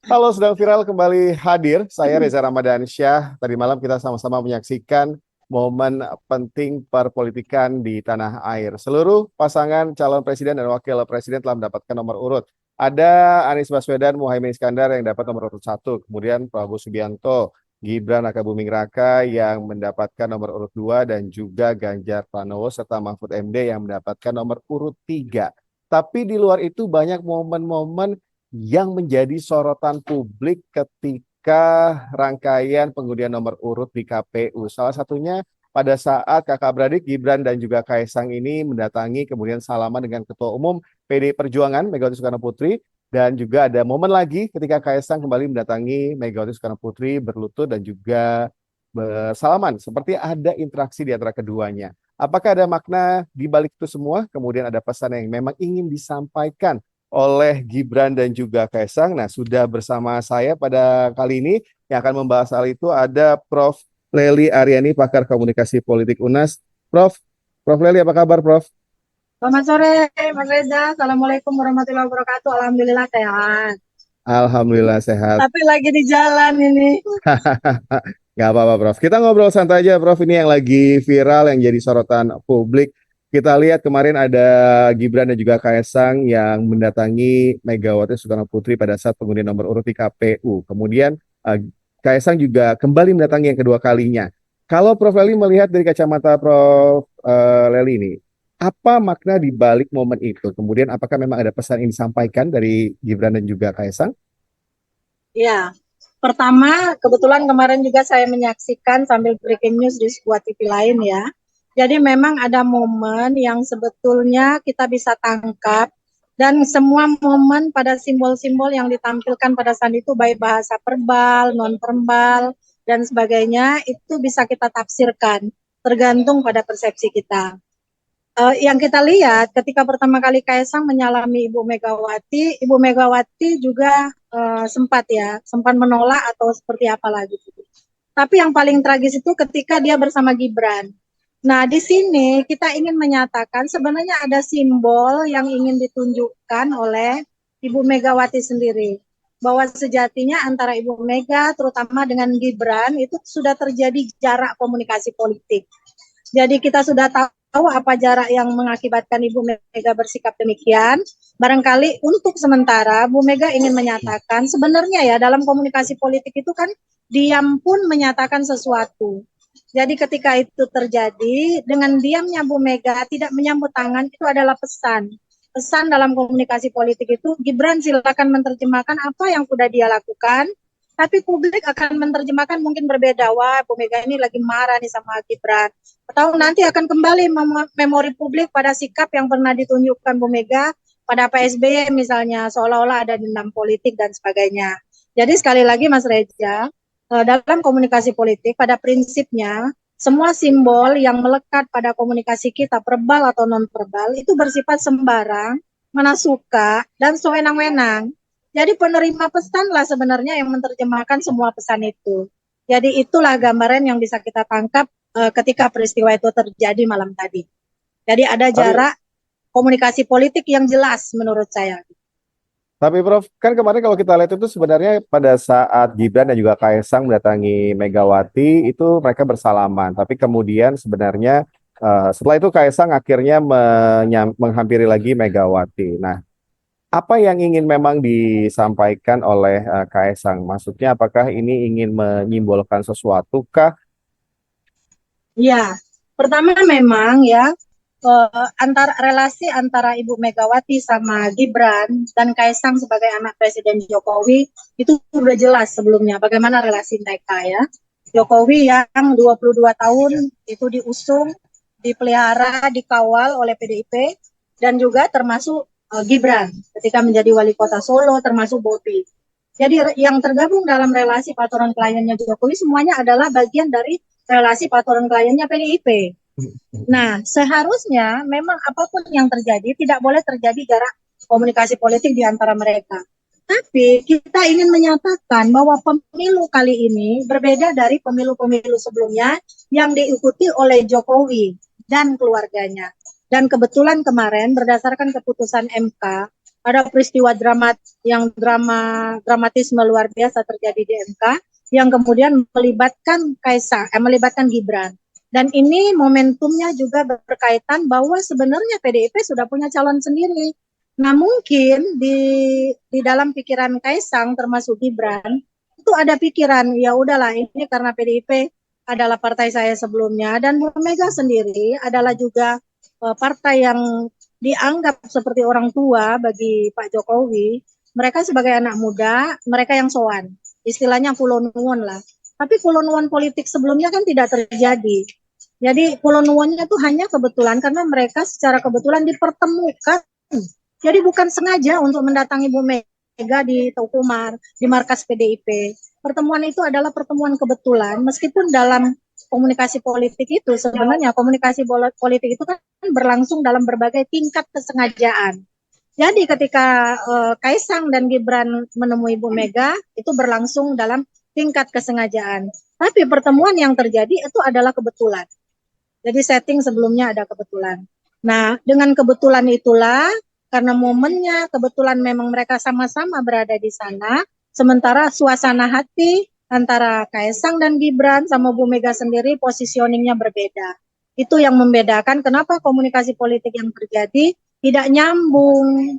Halo, sedang viral kembali hadir. Saya Reza Ramadansyah. Tadi malam kita sama-sama menyaksikan momen penting perpolitikan di tanah air. Seluruh pasangan calon presiden dan wakil presiden telah mendapatkan nomor urut. Ada Anies Baswedan, Muhaimin Iskandar yang dapat nomor urut 1. Kemudian Prabowo Subianto, Gibran Rakabuming Raka yang mendapatkan nomor urut 2 dan juga Ganjar Pranowo serta Mahfud MD yang mendapatkan nomor urut 3. Tapi di luar itu banyak momen-momen yang menjadi sorotan publik ketika rangkaian pengundian nomor urut di KPU. Salah satunya pada saat kakak beradik Gibran dan juga Kaisang ini mendatangi kemudian salaman dengan Ketua Umum PDI Perjuangan Megawati Soekarno Putri, dan juga ada momen lagi ketika Kaisang kembali mendatangi Megawati Soekarno Putri berlutut dan juga bersalaman, seperti ada interaksi di antara keduanya. Apakah ada makna di balik itu semua? Kemudian ada pesan yang memang ingin disampaikan oleh Gibran dan juga Kaisang. Nah, sudah bersama saya pada kali ini yang akan membahas hal itu ada Prof. Lely Aryani, pakar komunikasi politik UNAS. Prof Lely, apa kabar, Prof? Selamat sore, Mas Reza. Assalamualaikum warahmatullahi wabarakatuh. Alhamdulillah sehat. Alhamdulillah sehat. Tapi lagi di jalan ini. Nggak apa-apa, Prof. Kita ngobrol santai aja, Prof. Ini yang lagi viral, yang jadi sorotan publik. Kita lihat kemarin ada Gibran dan juga Kaisang yang mendatangi Megawati Soekarno Putri pada saat pengundian nomor urut di KPU. Kemudian Kaisang juga kembali mendatangi yang kedua kalinya. Kalau Prof. Lely melihat dari kacamata Prof. Lely ini, apa makna di balik momen itu? Kemudian apakah memang ada pesan yang disampaikan dari Gibran dan juga Kaisang? Ya, pertama kebetulan kemarin juga saya menyaksikan sambil breaking news di sebuah TV lain ya. Jadi memang ada momen yang sebetulnya kita bisa tangkap dan semua momen pada simbol-simbol yang ditampilkan pada saat itu baik bahasa verbal, non verbal dan sebagainya itu bisa kita tafsirkan tergantung pada persepsi kita. Yang kita lihat ketika pertama kali Kaisang menyalami Ibu Megawati juga sempat menolak atau seperti apa lagi. Tapi yang paling tragis itu ketika dia bersama Gibran. Nah, di sini kita ingin menyatakan sebenarnya ada simbol yang ingin ditunjukkan oleh Ibu Megawati sendiri. Bahwa sejatinya antara Ibu Mega terutama dengan Gibran itu sudah terjadi jarak komunikasi politik. Jadi kita sudah tahu apa jarak yang mengakibatkan Ibu Mega bersikap demikian. Barangkali untuk sementara Bu Mega ingin menyatakan sebenarnya ya dalam komunikasi politik itu kan diam pun menyatakan sesuatu. Jadi ketika itu terjadi dengan diamnya Bu Mega tidak menyambut tangan itu adalah pesan. Pesan dalam komunikasi politik itu Gibran silakan menerjemahkan apa yang sudah dia lakukan, tapi publik akan menerjemahkan mungkin berbeda. Wah, Bu Mega ini lagi marah nih sama Gibran. Atau nanti akan kembali memori publik pada sikap yang pernah ditunjukkan Bu Mega pada Pak SBY misalnya, seolah-olah ada dendam politik dan sebagainya. Jadi sekali lagi Mas Reza, dalam komunikasi politik pada prinsipnya semua simbol yang melekat pada komunikasi kita verbal atau non verbal itu bersifat sembarang, mana suka dan sewenang-wenang. Jadi penerima pesan lah sebenarnya yang menerjemahkan semua pesan itu. Jadi itulah gambaran yang bisa kita tangkap ketika peristiwa itu terjadi malam tadi. Jadi ada Tapi jarak komunikasi politik yang jelas menurut saya. Tapi Prof, kan kemarin kalau kita lihat itu sebenarnya pada saat Gibran dan juga Kaisang mendatangi Megawati itu mereka bersalaman. Tapi kemudian sebenarnya setelah itu Kaisang akhirnya menghampiri lagi Megawati. Nah, apa yang ingin memang disampaikan oleh Kaisang? Maksudnya apakah ini ingin menyimbolkan sesuatu kah? Ya, pertama memang ya antara relasi antara Ibu Megawati sama Gibran dan Kaisang sebagai anak Presiden Jokowi itu sudah jelas sebelumnya bagaimana relasi mereka ya. Jokowi yang 22 tahun itu diusung, dipelihara, dikawal oleh PDIP dan juga termasuk Gibran ketika menjadi wali kota Solo termasuk Bobi. Jadi yang tergabung dalam relasi patron kliennya Jokowi semuanya adalah bagian dari relasi patron kliennya PDIP. Nah, seharusnya memang apapun yang terjadi tidak boleh terjadi jarak komunikasi politik di antara mereka. Tapi kita ingin menyatakan bahwa pemilu kali ini berbeda dari pemilu-pemilu sebelumnya yang diikuti oleh Jokowi dan keluarganya. Dan kebetulan kemarin berdasarkan keputusan MK ada peristiwa dramatisme luar biasa terjadi di MK yang kemudian melibatkan Gibran. Dan ini momentumnya juga berkaitan bahwa sebenarnya PDIP sudah punya calon sendiri. Nah mungkin di dalam pikiran Kaisang termasuk Gibran itu ada pikiran ya udahlah ini karena PDIP adalah partai saya sebelumnya dan Bu Mega sendiri adalah juga partai yang dianggap seperti orang tua bagi Pak Jokowi. Mereka sebagai anak muda, mereka yang sowan. Istilahnya kulo nuwun lah. Tapi kulo nuwun politik sebelumnya kan tidak terjadi. Jadi kulo nuwunnya itu hanya kebetulan karena mereka secara kebetulan dipertemukan. Jadi bukan sengaja untuk mendatangi Bu Mega di Teuku Umar, di markas PDIP. Pertemuan itu adalah pertemuan kebetulan, meskipun dalam komunikasi politik itu sebenarnya komunikasi politik itu kan berlangsung dalam berbagai tingkat kesengajaan. Jadi ketika Kaisang dan Gibran menemui Bu Mega itu berlangsung dalam tingkat kesengajaan. Tapi pertemuan yang terjadi itu adalah kebetulan. Jadi setting sebelumnya ada kebetulan. Nah, dengan kebetulan itulah karena momennya kebetulan memang mereka sama-sama berada di sana, sementara suasana hati antara Kaisang dan Gibran sama Bu Mega sendiri positioningnya berbeda. Itu yang membedakan kenapa komunikasi politik yang terjadi tidak nyambung.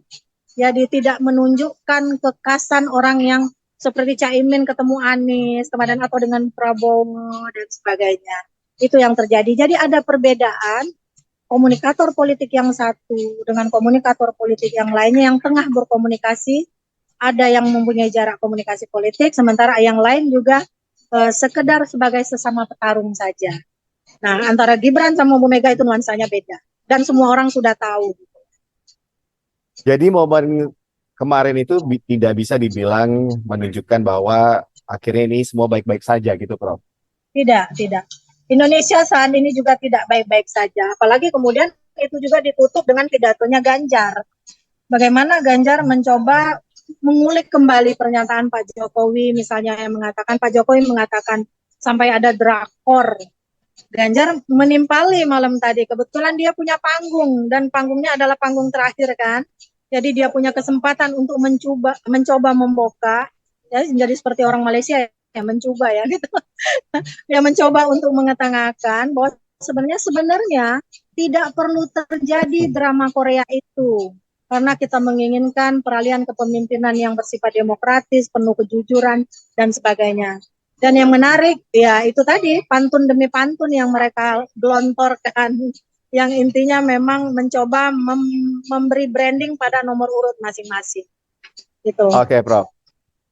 Jadi tidak menunjukkan kekasan orang yang seperti Caimin ketemu Anies kemarin atau dengan Prabowo dan sebagainya. Itu yang terjadi. Jadi ada perbedaan komunikator politik yang satu dengan komunikator politik yang lainnya yang tengah berkomunikasi, ada yang mempunyai jarak komunikasi politik, sementara yang lain juga sekedar sebagai sesama petarung saja. Nah, antara Gibran sama Bu Mega itu nuansanya beda. Dan semua orang sudah tahu. Jadi momen kemarin itu tidak bisa dibilang menunjukkan bahwa akhirnya ini semua baik-baik saja gitu, Prof. Tidak. Indonesia saat ini juga tidak baik-baik saja. Apalagi kemudian itu juga ditutup dengan pidatonya Ganjar. Bagaimana Ganjar mencoba mengulik kembali pernyataan Pak Jokowi, misalnya yang mengatakan Pak Jokowi mengatakan sampai ada drakor. Ganjar menimpali malam tadi. Kebetulan dia punya panggung dan panggungnya adalah panggung terakhir kan. Jadi dia punya kesempatan untuk mencoba membuka. Ya, jadi seperti orang Malaysia ya mencoba ya gitu. Dia mencoba untuk mengetengahkan bahwa sebenarnya tidak perlu terjadi drama Korea itu. Karena kita menginginkan peralihan kepemimpinan yang bersifat demokratis, penuh kejujuran, dan sebagainya. Dan yang menarik, ya itu tadi, pantun demi pantun yang mereka gelontorkan. Yang intinya memang mencoba memberi branding pada nomor urut masing-masing. Gitu. Oke, Prof.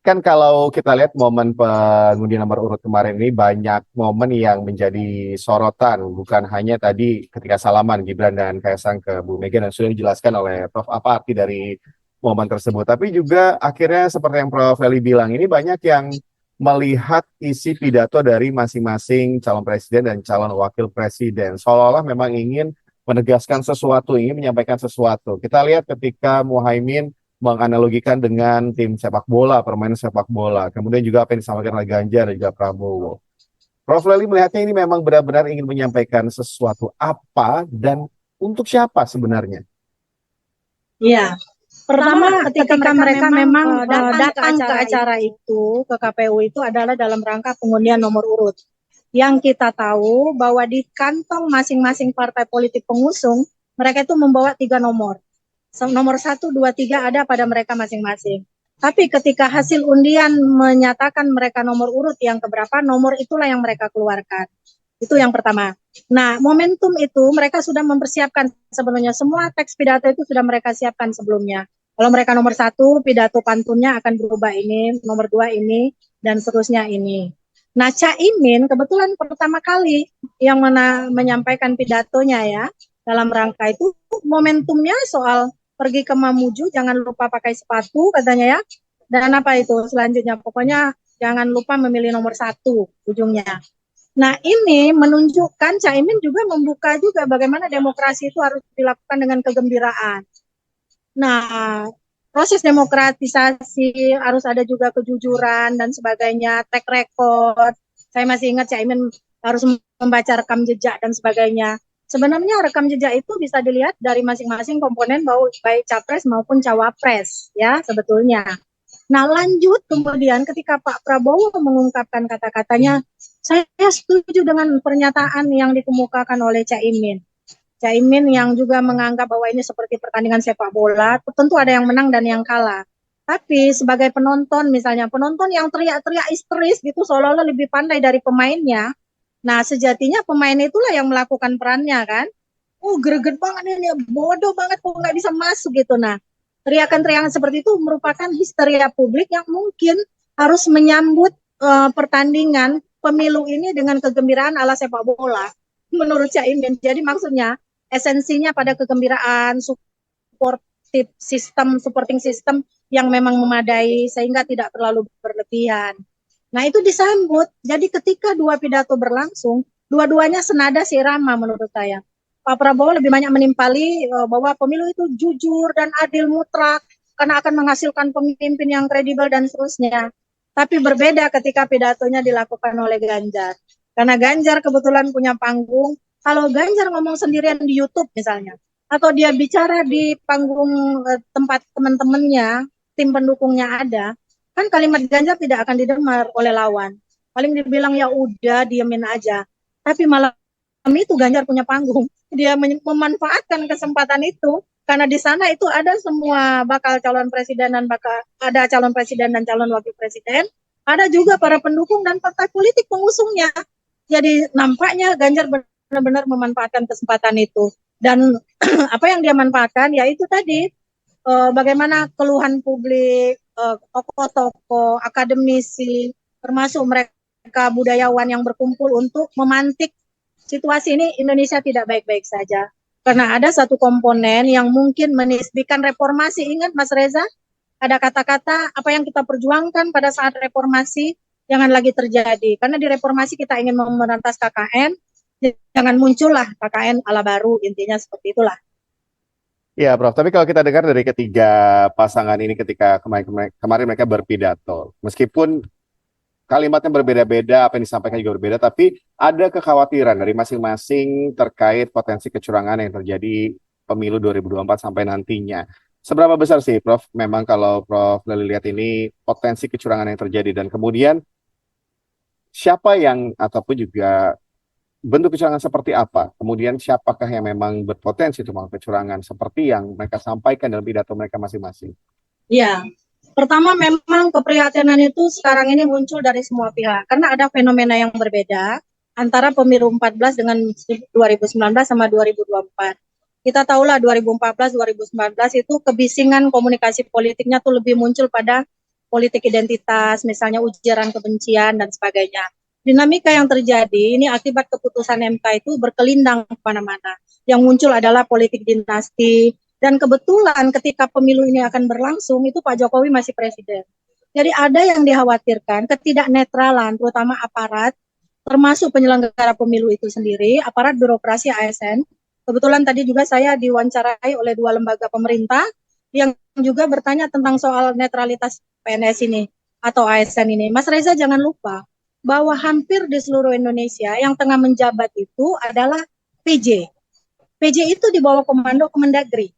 Kan kalau kita lihat momen pengundian nomor urut kemarin ini banyak momen yang menjadi sorotan, bukan hanya tadi ketika salaman Gibran dan Kaisang ke Bu Mega dan sudah dijelaskan oleh Prof apa arti dari momen tersebut, tapi juga akhirnya seperti yang Prof Feli bilang ini banyak yang melihat isi pidato dari masing-masing calon presiden dan calon wakil presiden seolah-olah memang ingin menegaskan sesuatu, ingin menyampaikan sesuatu. Kita lihat ketika Muhaimin menganalogikan dengan tim sepak bola, permainan sepak bola. Kemudian juga apa yang disampaikan oleh Ganjar dan juga Prabowo. Prof Leli melihatnya ini memang benar-benar ingin menyampaikan sesuatu apa dan untuk siapa sebenarnya? Iya. Pertama, ketika mereka memang datang ke acara itu, ke KPU itu adalah dalam rangka pengundian nomor urut. Yang kita tahu bahwa di kantong masing-masing partai politik pengusung, mereka itu membawa 3 nomor. Nomor 1, 2, 3 ada pada mereka masing-masing. Tapi ketika hasil undian menyatakan mereka nomor urut yang keberapa, nomor itulah yang mereka keluarkan. Itu yang pertama. Nah, momentum itu mereka sudah mempersiapkan sebenarnya. Semua teks pidato itu sudah mereka siapkan sebelumnya. Kalau mereka nomor 1, pidato pantunnya akan berubah ini, nomor 2 ini, dan seterusnya ini. Nah, Caimin kebetulan pertama kali yang menyampaikan pidatonya ya, dalam rangka itu momentumnya soal pergi ke Mamuju, jangan lupa pakai sepatu katanya ya. Dan apa itu selanjutnya, pokoknya jangan lupa memilih nomor 1 ujungnya. Nah ini menunjukkan Caimin juga membuka juga bagaimana demokrasi itu harus dilakukan dengan kegembiraan. Nah proses demokratisasi harus ada juga kejujuran dan sebagainya, track record. Saya masih ingat Caimin harus membaca rekam jejak dan sebagainya. Sebenarnya rekam jejak itu bisa dilihat dari masing-masing komponen baik capres maupun cawapres ya sebetulnya. Nah lanjut kemudian ketika Pak Prabowo mengungkapkan kata-katanya, saya setuju dengan pernyataan yang dikemukakan oleh Caimin. Caimin yang juga menganggap bahwa ini seperti pertandingan sepak bola, tentu ada yang menang dan yang kalah. Tapi sebagai penonton misalnya, penonton yang teriak-teriak histeris gitu seolah-olah lebih pandai dari pemainnya. Nah, sejatinya pemain itulah yang melakukan perannya kan. Oh, greget banget ini, bodoh banget kok nggak bisa masuk gitu. Nah, teriakan-teriakan seperti itu merupakan histeria publik yang mungkin harus menyambut pertandingan pemilu ini dengan kegembiraan ala sepak bola menurut Caimin. Jadi maksudnya esensinya pada kegembiraan, supporting system yang memang memadai sehingga tidak terlalu berlebihan. Nah itu disambut. Jadi ketika dua pidato berlangsung, dua-duanya senada seirama menurut saya. Pak Prabowo lebih banyak menimpali bahwa pemilu itu jujur dan adil mutlak karena akan menghasilkan pemimpin yang kredibel dan seterusnya. Tapi berbeda ketika pidatonya dilakukan oleh Ganjar. Karena Ganjar kebetulan punya panggung. Kalau Ganjar ngomong sendirian di YouTube misalnya, atau dia bicara di panggung tempat teman-temannya, tim pendukungnya ada, kan kalimat Ganjar tidak akan didengar oleh lawan. Paling dibilang ya udah diemin aja. Tapi malam itu Ganjar punya panggung. Dia memanfaatkan kesempatan itu karena di sana itu ada semua bakal calon presiden dan bakal ada calon presiden dan calon wakil presiden, ada juga para pendukung dan partai politik pengusungnya. Jadi nampaknya Ganjar benar-benar memanfaatkan kesempatan itu. Dan apa yang dia manfaatkan yaitu tadi bagaimana keluhan publik, tokoh-tokoh, akademisi, termasuk mereka budayawan yang berkumpul untuk memantik situasi ini Indonesia tidak baik-baik saja. Karena ada satu komponen yang mungkin menisbikan reformasi. Ingat Mas Reza, ada kata-kata apa yang kita perjuangkan pada saat reformasi jangan lagi terjadi. Karena di reformasi kita ingin memberantas KKN, jangan muncullah KKN ala baru, intinya seperti itulah. Ya, Prof. Tapi kalau kita dengar dari ketiga pasangan ini ketika kemarin mereka berpidato, meskipun kalimatnya berbeda-beda, apa yang disampaikan juga berbeda, tapi ada kekhawatiran dari masing-masing terkait potensi kecurangan yang terjadi pemilu 2024 sampai nantinya. Seberapa besar sih, Prof? Memang kalau Prof Leli lihat ini potensi kecurangan yang terjadi dan kemudian siapa yang ataupun juga bentuk kecurangan seperti apa? Kemudian siapakah yang memang berpotensi untuk melakukan kecurangan seperti yang mereka sampaikan dalam pidato mereka masing-masing? Ya, pertama memang keprihatinan itu sekarang ini muncul dari semua pihak karena ada fenomena yang berbeda antara pemilu 14 dengan 2019 sama 2024. Kita tahulah 2014 2019 itu kebisingan komunikasi politiknya tuh lebih muncul pada politik identitas, misalnya ujaran kebencian dan sebagainya. Dinamika yang terjadi ini akibat keputusan MK itu berkelindang kemana-mana. Yang muncul adalah politik dinasti, dan kebetulan ketika pemilu ini akan berlangsung, itu Pak Jokowi masih presiden. Jadi ada yang dikhawatirkan ketidaknetralan, terutama aparat, termasuk penyelenggara pemilu itu sendiri, aparat birokrasi ASN. Kebetulan tadi juga saya diwawancarai oleh dua lembaga pemerintah yang juga bertanya tentang soal netralitas PNS ini atau ASN ini. Mas Reza jangan lupa bahwa hampir di seluruh Indonesia yang tengah menjabat itu adalah PJ. PJ itu di bawah komando Kemendagri.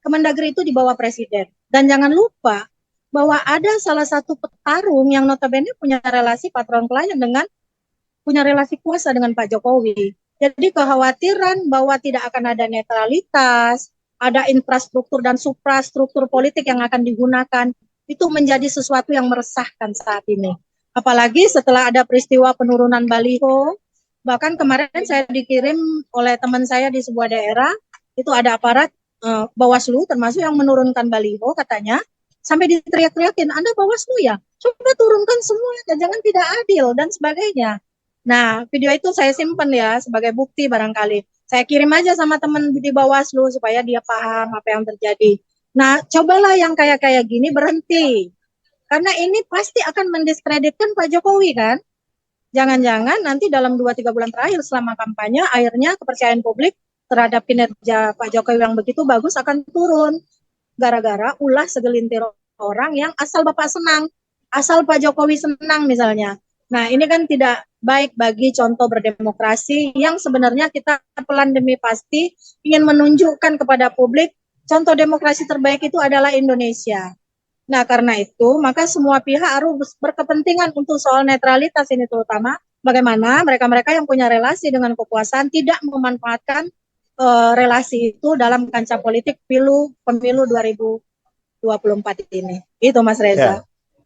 Kemendagri itu di bawah presiden. Dan jangan lupa bahwa ada salah satu petarung yang notabene punya relasi patron klien dengan punya relasi kuasa dengan Pak Jokowi. Jadi kekhawatiran bahwa tidak akan ada netralitas, ada infrastruktur dan suprastruktur politik yang akan digunakan, itu menjadi sesuatu yang meresahkan saat ini. Apalagi setelah ada peristiwa penurunan baliho, bahkan kemarin saya dikirim oleh teman saya di sebuah daerah, itu ada aparat Bawaslu termasuk yang menurunkan baliho katanya, sampai diteriak-teriakin, Anda Bawaslu ya? Coba turunkan semua, jangan tidak adil dan sebagainya. Nah, video itu saya simpan ya sebagai bukti barangkali. Saya kirim aja sama teman di Bawaslu supaya dia paham apa yang terjadi. Nah, cobalah yang kayak gini berhenti. Karena ini pasti akan mendiskreditkan Pak Jokowi kan. Jangan-jangan nanti dalam 2-3 bulan terakhir selama kampanye, akhirnya kepercayaan publik terhadap kinerja Pak Jokowi yang begitu bagus akan turun. Gara-gara ulah segelintir orang yang asal Bapak senang, asal Pak Jokowi senang misalnya. Nah, ini kan tidak baik bagi contoh berdemokrasi yang sebenarnya kita pelan demi pasti ingin menunjukkan kepada publik contoh demokrasi terbaik itu adalah Indonesia. Nah, karena itu, maka semua pihak harus berkepentingan untuk soal netralitas ini terutama bagaimana mereka-mereka yang punya relasi dengan kekuasaan tidak memanfaatkan relasi itu dalam kancah politik pemilu 2024 ini. Itu Mas Ya, Reza.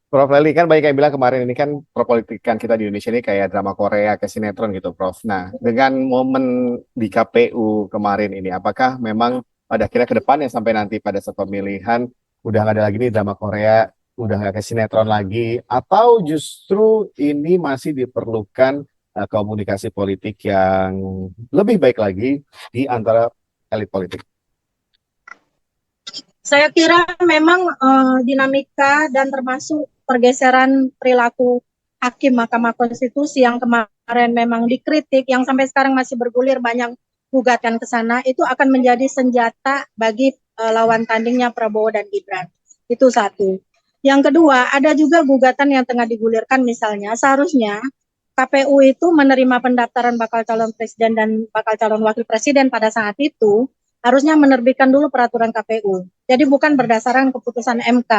Prof. Leli, kan banyak yang bilang kemarin ini kan perpolitikan kita di Indonesia ini kayak drama Korea, kayak sinetron gitu, Prof. Nah, dengan momen di KPU kemarin ini, apakah memang pada akhirnya ke depannya sampai nanti pada saat pemilihan udah nggak ada lagi nih drama Korea, udah nggak kayak sinetron lagi, atau justru ini masih diperlukan komunikasi politik yang lebih baik lagi di antara elit politik? Saya kira memang dinamika dan termasuk pergeseran perilaku hakim Mahkamah Konstitusi yang kemarin memang dikritik, yang sampai sekarang masih bergulir banyak gugatan ke sana, itu akan menjadi senjata bagi lawan tandingnya Prabowo dan Gibran. Itu satu. Yang kedua, ada juga gugatan yang tengah digulirkan misalnya, seharusnya KPU itu menerima pendaftaran bakal calon presiden dan bakal calon wakil presiden pada saat itu, harusnya menerbitkan dulu peraturan KPU. Jadi bukan berdasarkan keputusan MK.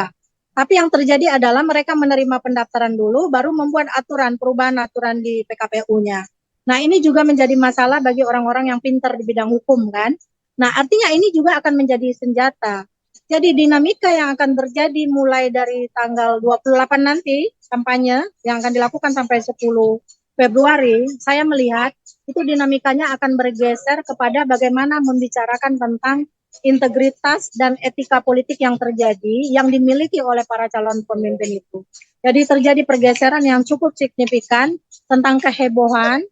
Tapi yang terjadi adalah mereka menerima pendaftaran dulu, baru membuat aturan, perubahan aturan di PKPU-nya. Nah, ini juga menjadi masalah bagi orang-orang yang pintar di bidang hukum, kan? Nah, artinya ini juga akan menjadi senjata. Jadi dinamika yang akan terjadi mulai dari tanggal 28 nanti, kampanye yang akan dilakukan sampai 10 Februari, saya melihat itu dinamikanya akan bergeser kepada bagaimana membicarakan tentang integritas dan etika politik yang terjadi, yang dimiliki oleh para calon pemimpin itu. Jadi terjadi pergeseran yang cukup signifikan tentang kehebohan,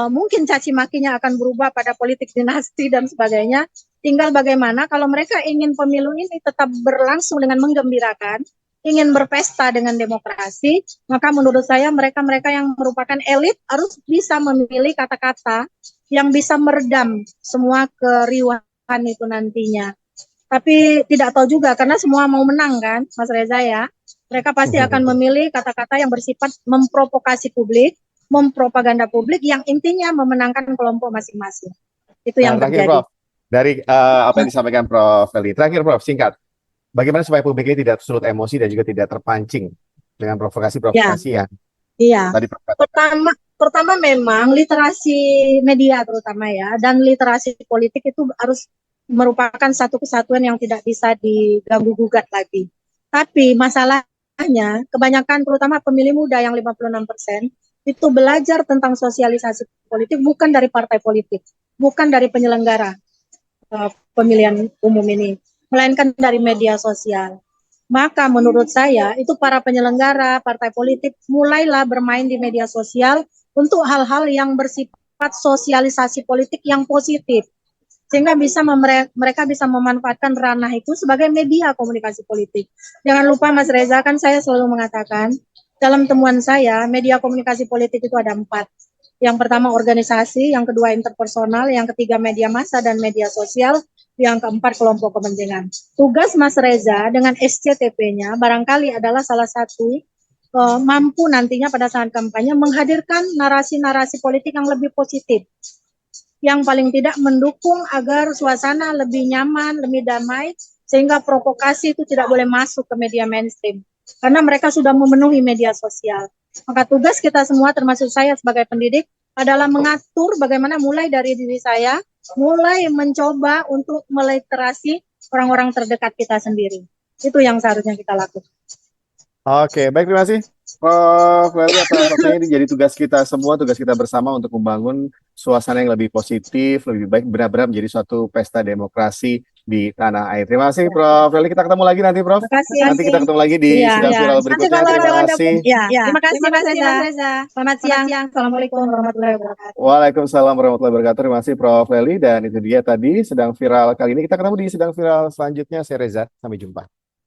mungkin caci makinya akan berubah pada politik dinasti dan sebagainya. Tinggal bagaimana kalau mereka ingin pemilu ini tetap berlangsung dengan menggembirakan, ingin berpesta dengan demokrasi, maka menurut saya mereka-mereka yang merupakan elit harus bisa memilih kata-kata yang bisa meredam semua keriuhan itu nantinya. Tapi tidak tahu juga karena semua mau menang kan, Mas Reza ya. Mereka pasti akan memilih kata-kata yang bersifat memprovokasi publik, mempropaganda publik yang intinya memenangkan kelompok masing-masing. Itu Nah, yang terakhir, terjadi. Prof. Dari apa yang disampaikan Prof. Leli. Terakhir, Prof, singkat. Bagaimana supaya publik ini tidak surut emosi dan juga tidak terpancing dengan Ya, provokasi-provokasi yang iya. tadi Prof katakan? Pertama memang literasi media terutama ya dan literasi politik itu harus merupakan satu kesatuan yang tidak bisa diganggu gugat lagi. Tapi masalahnya kebanyakan terutama pemilih muda yang 56% itu belajar tentang sosialisasi politik bukan dari partai politik, bukan dari penyelenggara pemilihan umum ini, melainkan dari media sosial. Maka menurut saya itu para penyelenggara partai politik mulailah bermain di media sosial untuk hal-hal yang bersifat sosialisasi politik yang positif sehingga mereka bisa memanfaatkan ranah itu sebagai media komunikasi politik. Jangan lupa Mas Reza, kan saya selalu mengatakan dalam temuan saya media komunikasi politik itu ada 4. Yang pertama organisasi, yang kedua interpersonal, yang ketiga media massa dan media sosial, yang keempat kelompok kepentingan. Tugas Mas Reza dengan SCTP-nya barangkali adalah salah satu mampu nantinya pada saat kampanye menghadirkan narasi-narasi politik yang lebih positif, yang paling tidak mendukung agar suasana lebih nyaman, lebih damai, sehingga provokasi itu tidak boleh masuk ke media mainstream. Karena mereka sudah memenuhi media sosial. Maka tugas kita semua, termasuk saya sebagai pendidik, adalah mengatur bagaimana mulai dari diri saya, mulai mencoba untuk meliterasi orang-orang terdekat kita sendiri. Itu yang seharusnya kita lakukan. Oke, baik, terima kasih Prof. Leli atas waktunya. Ini jadi tugas kita semua, tugas kita bersama untuk membangun suasana yang lebih positif, lebih baik, benar-benar menjadi suatu pesta demokrasi di tanah air. Terima kasih Prof. Leli, kita ketemu lagi nanti Prof. Terima kasih. Nanti kita ketemu lagi di Iya, sidang iya. viral Nanti berikutnya. kalau Terima ada, kasih. ya. Terima kasih Mas Reza. Selamat siang. Assalamualaikum warahmatullahi wabarakatuh. Waalaikumsalam warahmatullahi wabarakatuh. Terima kasih Prof. Leli. Dan itu dia tadi sedang viral kali ini. Kita ketemu di sedang viral selanjutnya. Saya Reza. Sampai jumpa.